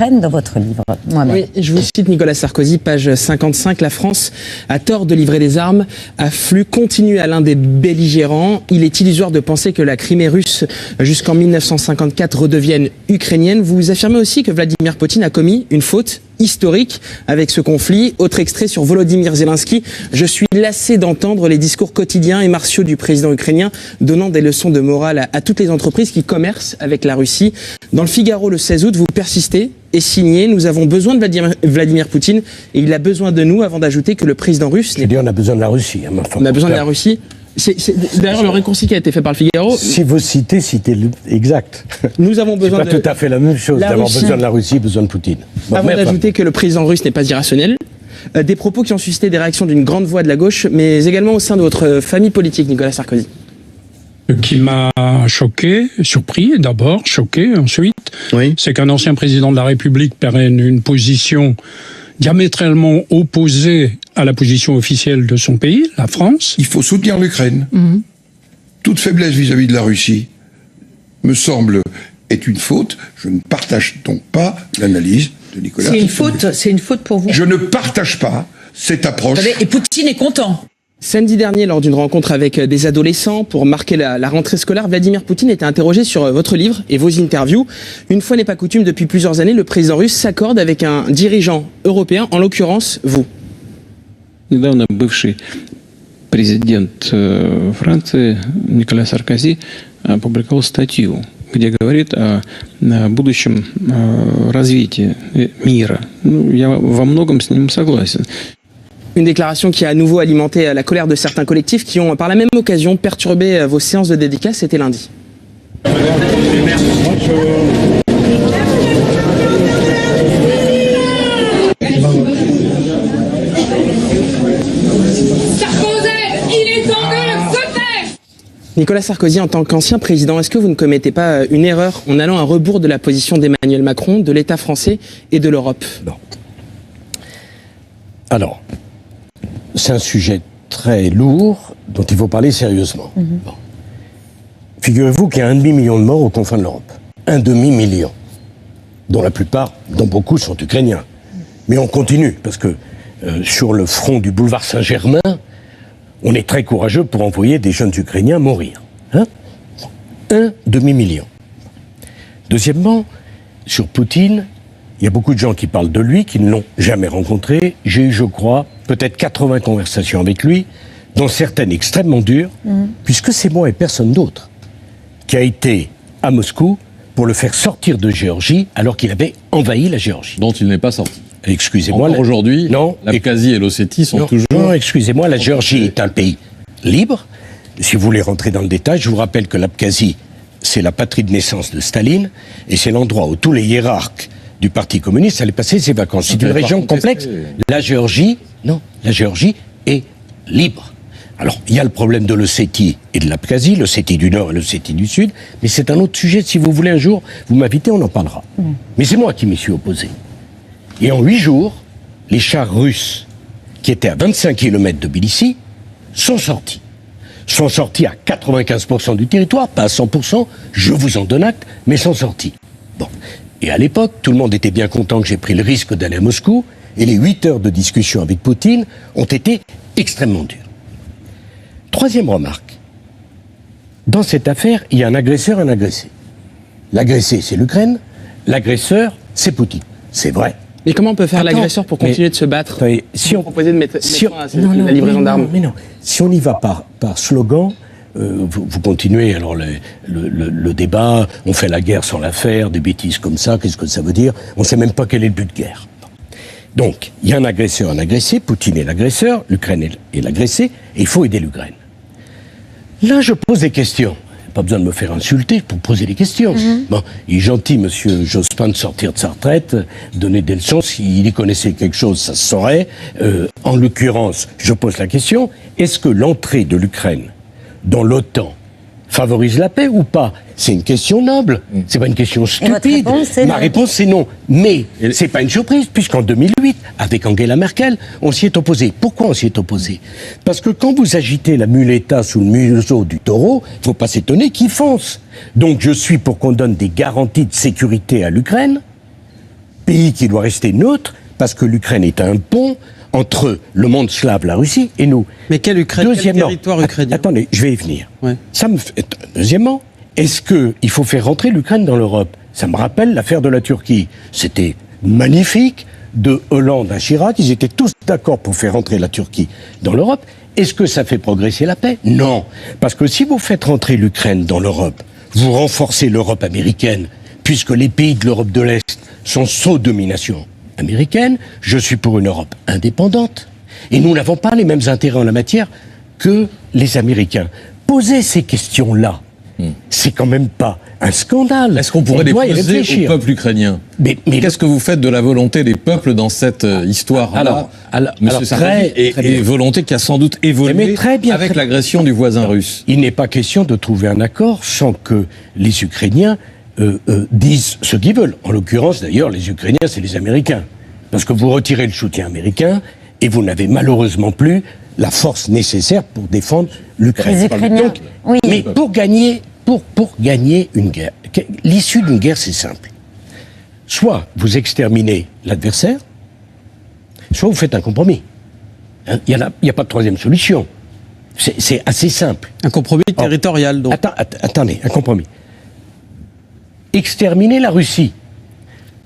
l'Ukraine dans votre livre. Oui, je vous cite Nicolas Sarkozy, page 55. La France a tort de livrer des armes à flux continu à l'un des belligérants. Il est illusoire de penser que la Crimée russe jusqu'en 1954 redevienne ukrainienne. Vous affirmez aussi que Vladimir Poutine a commis une faute historique avec ce conflit. Autre extrait sur Volodymyr Zelensky. Je suis lassé d'entendre les discours quotidiens et martiaux du président ukrainien donnant des leçons de morale à toutes les entreprises qui commercent avec la Russie. Dans le Figaro le 16 août, vous persistez et signez. Nous avons besoin de Vladimir Poutine et il a besoin de nous, avant d'ajouter que le président russe... Je dis on a besoin de la Russie. On a besoin de la Russie. D'ailleurs, le réconcile qui a été fait par le Figaro... Si vous citez exact. Nous avons besoin c'est pas tout à fait la même chose d'avoir besoin de la Russie, besoin de Poutine. Avant d'ajouter que le président russe n'est pas irrationnel. Des propos qui ont suscité des réactions d'une grande voix de la gauche, mais également au sein de votre famille politique, Nicolas Sarkozy. Ce qui m'a choqué, surpris d'abord, choqué ensuite, oui, c'est qu'un ancien président de la République prenne une position diamétralement opposée à la position officielle de son pays, la France. Il faut soutenir l'Ukraine. Toute faiblesse vis-à-vis de la Russie, me semble, est une faute. Je ne partage donc pas l'analyse de Nicolas. C'est une faute pour vous. Je ne partage pas cette approche. Et Poutine est content. Samedi dernier, lors d'une rencontre avec des adolescents pour marquer la rentrée scolaire, Vladimir Poutine était interrogé sur votre livre et vos interviews. Une fois n'est pas coutume, depuis plusieurs années, le président russe s'accorde avec un dirigeant européen, en l'occurrence vous. Недавно бывший президент Франции Никола Саркози опубликовал статью, где говорит о будущем развитии мира. Я во многом с ним согласен. Une déclaration qui a à nouveau alimenté la colère de certains collectifs qui ont par la même occasion perturbé vos séances de dédicace. C'était lundi. Nicolas Sarkozy, en tant qu'ancien président, est-ce que vous ne commettez pas une erreur en allant à rebours de la position d'Emmanuel Macron, de l'État français et de l'Europe? Non. Alors, c'est un sujet très lourd dont il faut parler sérieusement. Bon. Figurez-vous qu'il y a 1,5 million de morts aux confins de l'Europe. 1,5 million. Dont la plupart, dont beaucoup sont ukrainiens. Mais on continue, parce que sur le front du boulevard Saint-Germain, on est très courageux pour envoyer des jeunes Ukrainiens mourir. 1,5 million. Deuxièmement, sur Poutine, il y a beaucoup de gens qui parlent de lui, qui ne l'ont jamais rencontré. J'ai eu, je crois, peut-être 80 conversations avec lui, dont certaines extrêmement dures, puisque c'est moi et personne d'autre qui a été à Moscou pour le faire sortir de Géorgie alors qu'il avait envahi la Géorgie. Dont il n'est pas sorti. Excusez-moi. Aujourd'hui, l'Abkhazie et l'Ossétie sont toujours... Non, excusez-moi, la Géorgie est un pays libre. Si vous voulez rentrer dans le détail, je vous rappelle que l'Abkhazie, c'est la patrie de naissance de Staline, et c'est l'endroit où tous les hiérarques du Parti communiste allaient passer ses vacances. C'est une région complexe. La Géorgie est libre. Alors, il y a le problème de l'Ossétie et de l'Abkhazie, l'Ossétie du Nord et l'Ossétie du Sud, mais c'est un autre sujet. Si vous voulez un jour, vous m'invitez, on en parlera. Mais c'est moi qui m'y suis opposé. Et en 8 jours, les chars russes, qui étaient à 25 km de Tbilissi, sont sortis. Sont sortis à 95% du territoire, pas à 100%, je vous en donne acte, mais sont sortis. Bon. Et à l'époque, tout le monde était bien content que j'ai pris le risque d'aller à Moscou, et les 8 heures de discussion avec Poutine ont été extrêmement dures. Troisième remarque. Dans cette affaire, il y a un agresseur et un agressé. L'agressé, c'est l'Ukraine, l'agresseur, c'est Poutine. C'est vrai. Mais comment on peut faire l'agresseur pour continuer de se battre? Si on proposait de mettre la livraison d'armes. Mais non, si on y va par slogan, vous continuez alors le débat, on fait la guerre sans la faire, des bêtises comme ça, qu'est-ce que ça veut dire? On ne sait même pas quel est le but de guerre. Donc, il y a un agresseur, un agressé, Poutine est l'agresseur, l'Ukraine est l'agressé, et il faut aider l'Ukraine. Là, je pose des questions. Pas besoin de me faire insulter pour poser des questions. Bon, il est gentil, monsieur Jospin, de sortir de sa retraite, donner des leçons. S'il y connaissait quelque chose, ça se saurait. En l'occurrence, je pose la question, est-ce que l'entrée de l'Ukraine dans l'OTAN favorise la paix ou pas? C'est une question noble, c'est pas une question stupide. Ma réponse, c'est non. Mais c'est pas une surprise, puisqu'en 2008, avec Angela Merkel, on s'y est opposé. Pourquoi on s'y est opposé? Parce que quand vous agitez la muleta sous le museau du taureau, il ne faut pas s'étonner qu'il fonce. Donc je suis pour qu'on donne des garanties de sécurité à l'Ukraine, pays qui doit rester neutre parce que l'Ukraine est un pont entre le monde slave, la Russie, et nous. Mais quelle Ukraine, quel territoire ukrainien? Attendez, je vais y venir. Ouais. Deuxièmement, est-ce qu'il faut faire rentrer l'Ukraine dans l'Europe? Ça me rappelle l'affaire de la Turquie. C'était magnifique, de Hollande à Chirac, ils étaient tous d'accord pour faire rentrer la Turquie dans l'Europe. Est-ce que ça fait progresser la paix? Non. Parce que si vous faites rentrer l'Ukraine dans l'Europe, vous renforcez l'Europe américaine, puisque les pays de l'Europe de l'Est sont sous domination américaine. Je suis pour une Europe indépendante. Et nous n'avons pas les mêmes intérêts en la matière que les Américains. Poser ces questions-là, c'est quand même pas un scandale. Est-ce qu'on pourrait les poser au peuple ukrainien? Mais qu'est-ce que vous faites de la volonté des peuples dans cette histoire-là, Monsieur Sarkozy, et volonté qui a sans doute évolué avec l'agression du voisin russe? Il n'est pas question de trouver un accord sans que les Ukrainiens disent ce qu'ils veulent. En l'occurrence, d'ailleurs, les Ukrainiens, c'est les Américains. Parce que vous retirez le soutien américain et vous n'avez malheureusement plus la force nécessaire pour défendre l'Ukraine. Les Ukrainiens, donc, oui. Mais pour gagner une guerre, l'issue d'une guerre, c'est simple. Soit vous exterminez l'adversaire, soit vous faites un compromis. Il n'y a pas de troisième solution. C'est assez simple. Un compromis territorial, donc. Attendez, un compromis. Exterminer la Russie.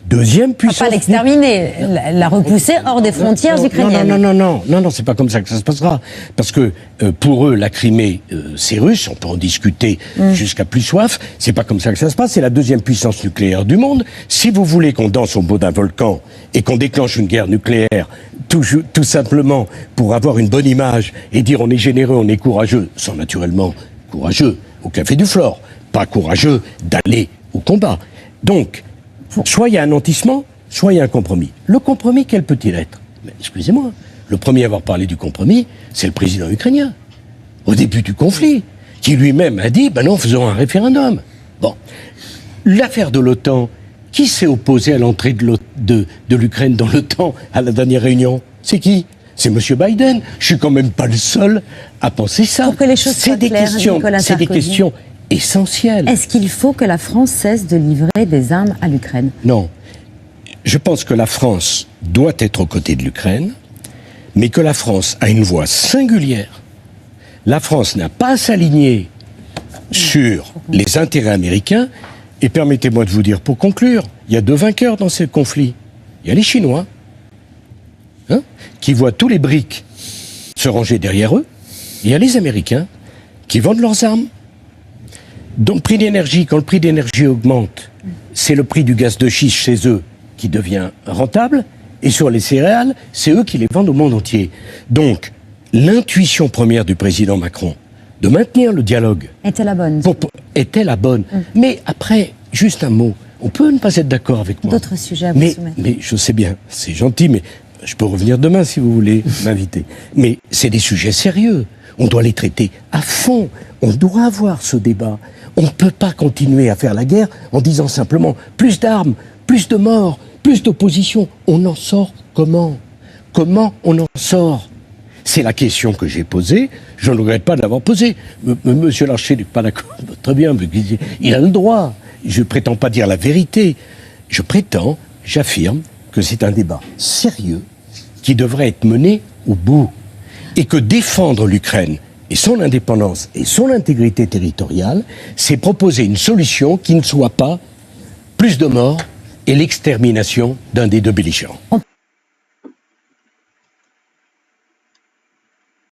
Deuxième puissance. Pas l'exterminer, la repousser hors des frontières ukrainiennes. Non, c'est pas comme ça que ça se passera. Parce que pour eux, la Crimée, c'est russe, on peut en discuter jusqu'à plus soif. C'est pas comme ça que ça se passe. C'est la deuxième puissance nucléaire du monde. Si vous voulez qu'on danse au bout d'un volcan et qu'on déclenche une guerre nucléaire, tout simplement pour avoir une bonne image et dire on est généreux, on est courageux, sont naturellement courageux au café du Flore, pas courageux d'aller au combat. Donc, soit il y a un nantissement, soit il y a un compromis. Le compromis, quel peut-il être? Excusez-moi, le premier à avoir parlé du compromis, c'est le président ukrainien, au début du conflit, qui lui-même a dit, non, faisons un référendum. Bon, l'affaire de l'OTAN, qui s'est opposé à l'entrée de l'Ukraine dans l'OTAN à la dernière réunion? C'est qui? C'est M. Biden. Je suis quand même pas le seul à penser ça. Pour que les choses soient claires, Nicolas Sarkozy, c'est des questions essentielles. Est-ce qu'il faut que la France cesse de livrer des armes à l'Ukraine? Non. Je pense que la France doit être aux côtés de l'Ukraine, mais que la France a une voix singulière. La France n'a pas à s'aligner sur les intérêts américains. Et permettez-moi de vous dire, pour conclure, il y a deux vainqueurs dans ce conflit. Il y a les Chinois, qui voient tous les BRICS se ranger derrière eux. Et il y a les Américains qui vendent leurs armes. Donc, prix d'énergie, quand le prix d'énergie augmente, c'est le prix du gaz de schiste chez eux qui devient rentable, et sur les céréales, c'est eux qui les vendent au monde entier. Donc, l'intuition première du président Macron de maintenir le dialogue était la bonne. Était la bonne. Mais après, juste un mot, on peut ne pas être d'accord avec moi. D'autres sujets à vous soumettre. Mais je sais bien, c'est gentil, mais je peux revenir demain si vous voulez m'inviter. Mais c'est des sujets sérieux. On doit les traiter à fond. On doit avoir ce débat. On ne peut pas continuer à faire la guerre en disant simplement plus d'armes, plus de morts, plus d'opposition. On en sort comment? Comment on en sort? C'est la question que j'ai posée. Je ne regrette pas de l'avoir posée. Monsieur Larcher n'est pas d'accord. Très bien, il a le droit. Je ne prétends pas dire la vérité. J'affirme que c'est un débat sérieux qui devrait être mené au bout. Et que défendre l'Ukraine et son indépendance et son intégrité territoriale, c'est proposer une solution qui ne soit pas plus de morts et l'extermination d'un des deux belligérants.